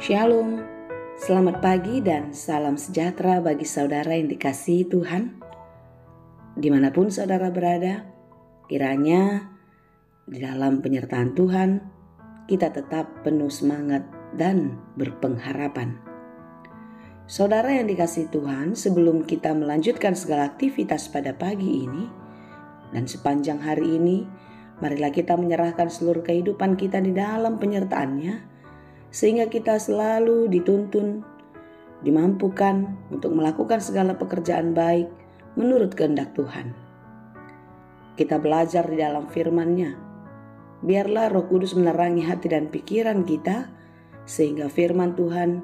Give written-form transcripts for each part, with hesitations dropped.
Shalom, selamat pagi dan salam sejahtera bagi saudara yang dikasihi Tuhan. Dimanapun saudara berada, kiranya di dalam penyertaan Tuhan, kita tetap penuh semangat dan berpengharapan. Saudara yang dikasihi Tuhan, sebelum kita melanjutkan segala aktivitas pada pagi ini dan sepanjang hari ini, marilah kita menyerahkan seluruh kehidupan kita di dalam penyertaan-Nya, sehingga kita selalu dituntun, dimampukan untuk melakukan segala pekerjaan baik menurut kehendak Tuhan. Kita belajar di dalam firman-Nya. Biarlah Roh Kudus menerangi hati dan pikiran kita, sehingga firman Tuhan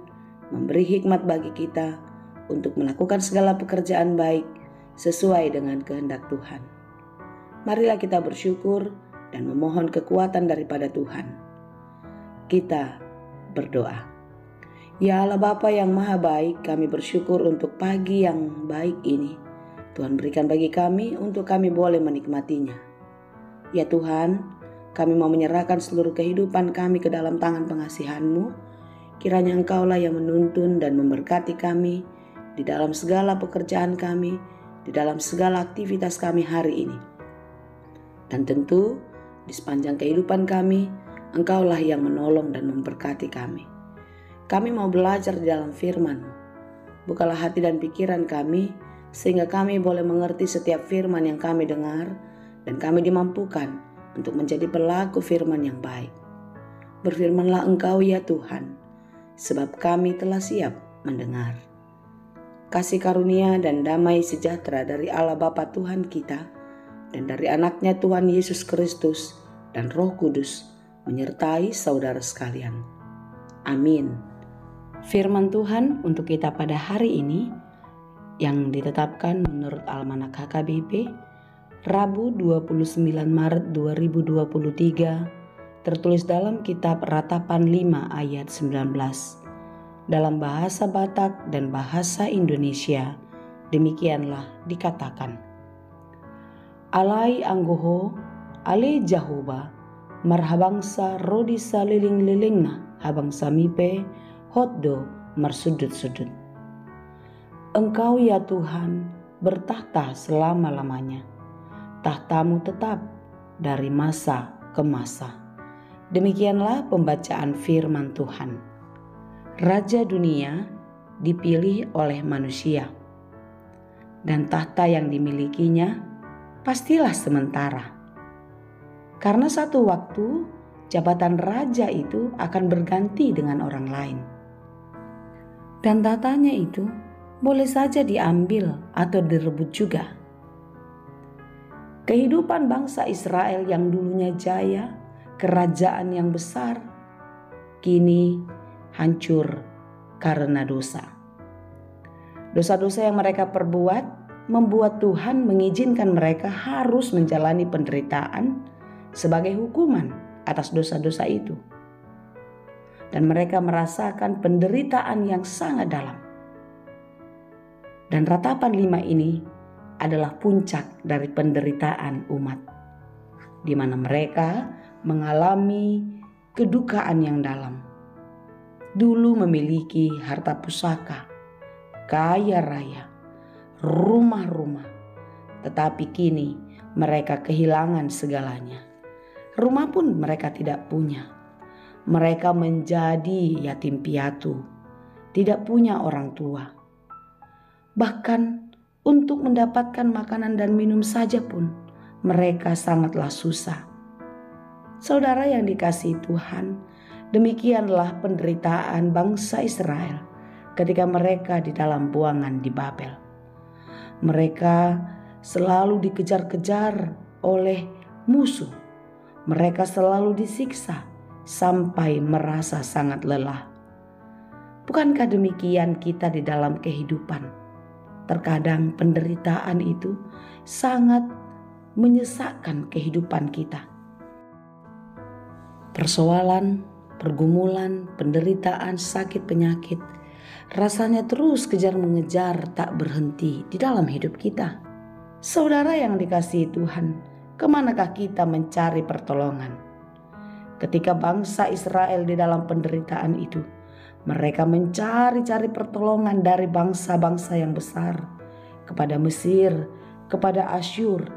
memberi hikmat bagi kita untuk melakukan segala pekerjaan baik sesuai dengan kehendak Tuhan. Marilah kita bersyukur dan memohon kekuatan daripada Tuhan. Kita berdoa. Ya Allah Bapa yang Maha Baik, kami bersyukur untuk pagi yang baik ini. Tuhan berikan bagi kami untuk kami boleh menikmatinya. Ya Tuhan, kami mau menyerahkan seluruh kehidupan kami ke dalam tangan pengasihan-Mu. Kiranya Engkaulah yang menuntun dan memberkati kami di dalam segala pekerjaan kami, di dalam segala aktivitas kami hari ini. Dan tentu di sepanjang kehidupan kami, Engkaulah yang menolong dan memberkati kami. Kami mau belajar di dalam firman-Mu. Bukalah hati dan pikiran kami, sehingga kami boleh mengerti setiap firman yang kami dengar, dan kami dimampukan untuk menjadi pelaku firman yang baik. Berfirmanlah Engkau ya Tuhan, sebab kami telah siap mendengar. Kasih karunia dan damai sejahtera dari Allah Bapa Tuhan kita, dan dari anaknya Tuhan Yesus Kristus dan Roh Kudus, menyertai saudara sekalian. Amin. Firman Tuhan untuk kita pada hari ini yang ditetapkan menurut Almanak HKBP Rabu 29 Maret 2023, tertulis dalam kitab Ratapan 5 ayat 19 dalam bahasa Batak dan bahasa Indonesia. Demikianlah dikatakan: Alai anggoho ale jahoba marhabangsa rodi saliling-lilingna habang samipe hotdo marsudut-sudut. Engkau ya Tuhan bertahta selama-lamanya. Tahtamu tetap dari masa ke masa. Demikianlah pembacaan firman Tuhan. Raja dunia dipilih oleh manusia, dan tahta yang dimilikinya pastilah sementara. Karena satu waktu jabatan raja itu akan berganti dengan orang lain. Dan tatanya itu boleh saja diambil atau direbut juga. Kehidupan bangsa Israel yang dulunya jaya, kerajaan yang besar, kini hancur karena dosa. Dosa-dosa yang mereka perbuat membuat Tuhan mengizinkan mereka harus menjalani penderitaan sebagai hukuman atas dosa-dosa itu. Dan mereka merasakan penderitaan yang sangat dalam. Dan Ratapan 5 ini adalah puncak dari penderitaan umat, di mana mereka mengalami kedukaan yang dalam. Dulu memiliki harta pusaka, kaya raya, rumah-rumah, tetapi kini mereka kehilangan segalanya. Rumah pun mereka tidak punya. Mereka menjadi yatim piatu, tidak punya orang tua. Bahkan untuk mendapatkan makanan dan minum saja pun mereka sangatlah susah. Saudara yang dikasihi Tuhan, demikianlah penderitaan bangsa Israel ketika mereka di dalam buangan di Babel. Mereka selalu dikejar-kejar oleh musuh. Mereka selalu disiksa sampai merasa sangat lelah. Bukankah demikian kita di dalam kehidupan? Terkadang penderitaan itu sangat menyesakkan kehidupan kita. Persoalan, pergumulan, penderitaan, sakit, penyakit rasanya terus kejar mengejar tak berhenti di dalam hidup kita. Saudara yang dikasihi Tuhan, kemanakah kita mencari pertolongan? Ketika bangsa Israel di dalam penderitaan itu, Mereka mencari-cari pertolongan dari bangsa-bangsa yang besar, kepada Mesir, kepada Asyur,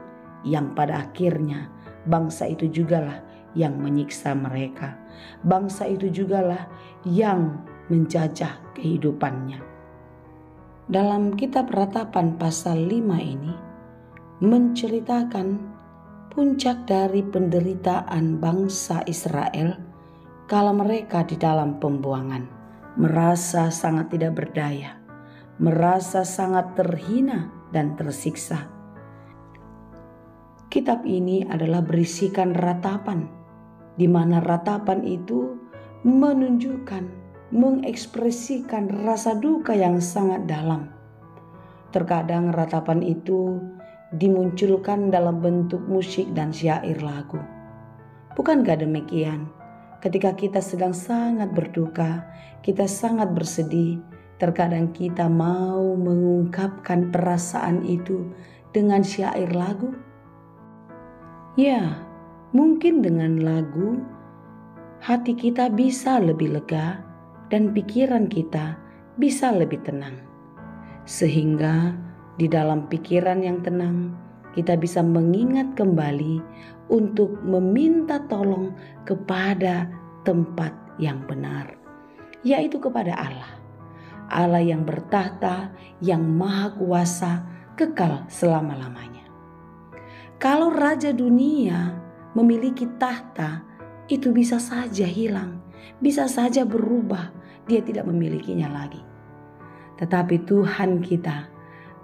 yang pada akhirnya bangsa itu jugalah yang menyiksa mereka. Bangsa itu jugalah yang menjajah kehidupannya. Dalam kitab Ratapan pasal 5 ini menceritakan puncak dari penderitaan bangsa Israel kala mereka di dalam pembuangan, merasa sangat tidak berdaya, merasa sangat terhina dan tersiksa. Kitab ini adalah berisikan ratapan, di mana ratapan itu menunjukkan, mengekspresikan rasa duka yang sangat dalam. Terkadang ratapan itu dimunculkan dalam bentuk musik dan syair lagu. Bukankah demikian? Ketika kita sedang sangat berduka, kita sangat bersedih, terkadang kita mau mengungkapkan perasaan itu dengan syair lagu. Ya, mungkin dengan lagu hati kita bisa lebih lega dan pikiran kita bisa lebih tenang. Sehingga di dalam pikiran yang tenang kita bisa mengingat kembali untuk meminta tolong kepada tempat yang benar, yaitu kepada Allah. Allah yang bertahta, yang maha kuasa, kekal selama-lamanya. Kalau raja dunia memiliki tahta, itu bisa saja hilang, bisa saja berubah, dia tidak memilikinya lagi. Tetapi Tuhan kita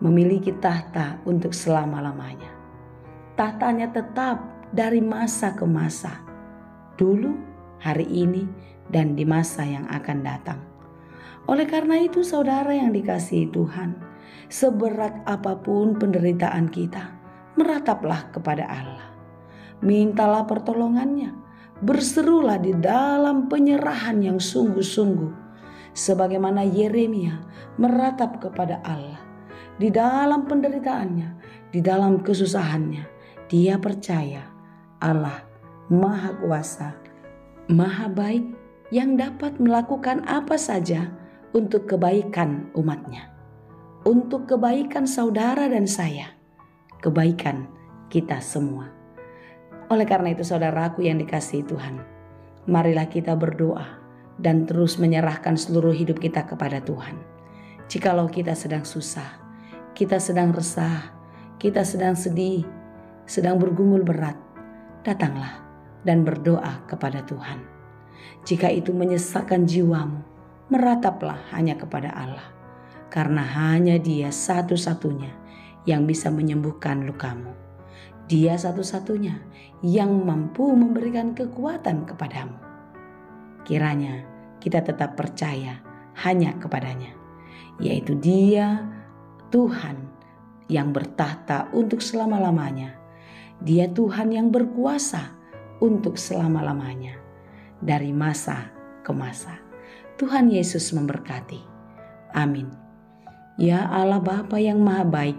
memiliki tahta untuk selama-lamanya. Tahtanya tetap dari masa ke masa, dulu, hari ini, dan di masa yang akan datang. Oleh karena itu saudara yang dikasihi Tuhan, seberat apapun penderitaan kita, merataplah kepada Allah. Mintalah pertolongannya, berserulah di dalam penyerahan yang sungguh-sungguh. Sebagaimana Yeremia meratap kepada Allah. Di dalam penderitaannya, di dalam kesusahannya, dia percaya Allah Maha Kuasa, Maha Baik, yang dapat melakukan apa saja untuk kebaikan umatnya, untuk kebaikan saudara dan saya, kebaikan kita semua. Oleh karena itu saudaraku yang dikasihi Tuhan, marilah kita berdoa dan terus menyerahkan seluruh hidup kita kepada Tuhan. Jikalau kita sedang susah, kita sedang resah, kita sedang sedih, sedang bergumul berat, datanglah dan berdoa kepada Tuhan. Jika itu menyesakkan jiwamu, merataplah hanya kepada Allah, karena hanya Dia satu-satunya yang bisa menyembuhkan lukamu. Dia satu-satunya yang mampu memberikan kekuatan kepadamu. Kiranya kita tetap percaya hanya kepadanya, yaitu Dia Tuhan yang bertahta untuk selama-lamanya. Dia Tuhan yang berkuasa untuk selama-lamanya, dari masa ke masa. Tuhan Yesus memberkati. Amin. Ya Allah Bapa yang Maha Baik,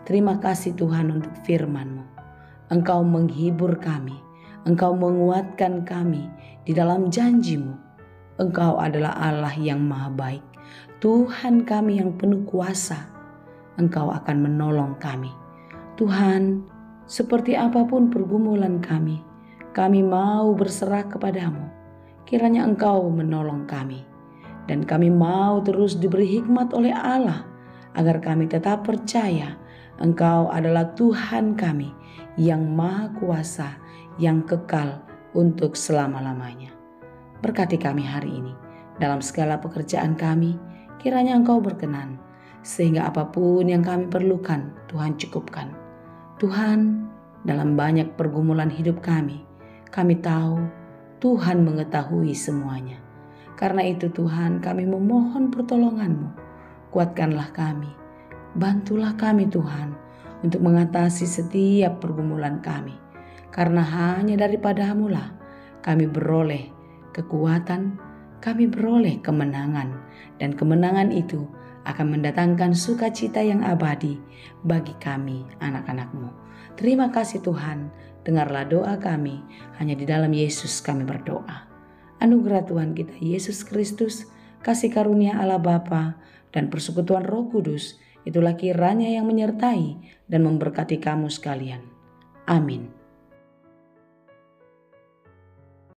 terima kasih Tuhan untuk firman-Mu. Engkau menghibur kami, Engkau menguatkan kami di dalam janji-Mu. Engkau adalah Allah yang Maha Baik, Tuhan kami yang penuh kuasa. Engkau akan menolong kami. Tuhan, seperti apapun pergumulan kami mau berserah kepadamu. Kiranya Engkau menolong kami. Dan kami mau terus diberi hikmat oleh Allah, agar kami tetap percaya Engkau adalah Tuhan kami yang Maha Kuasa, yang kekal untuk selama-lamanya. Berkati kami hari ini dalam segala pekerjaan kami, kiranya Engkau berkenan, sehingga apapun yang kami perlukan Tuhan cukupkan. Tuhan, dalam banyak pergumulan hidup kami tahu Tuhan mengetahui semuanya. Karena itu Tuhan, kami memohon pertolongan-Mu. Kuatkanlah kami, bantulah kami Tuhan untuk mengatasi setiap pergumulan kami. Karena hanya daripada-Mu lah kami beroleh kekuatan, kami beroleh kemenangan. Dan kemenangan itu akan mendatangkan sukacita yang abadi bagi kami anak-anak-Mu. Terima kasih Tuhan, dengarlah doa kami, hanya di dalam Yesus kami berdoa. Anugerah Tuhan kita Yesus Kristus, kasih karunia Allah Bapa, dan persekutuan Roh Kudus, itulah kiranya yang menyertai dan memberkati kamu sekalian. Amin.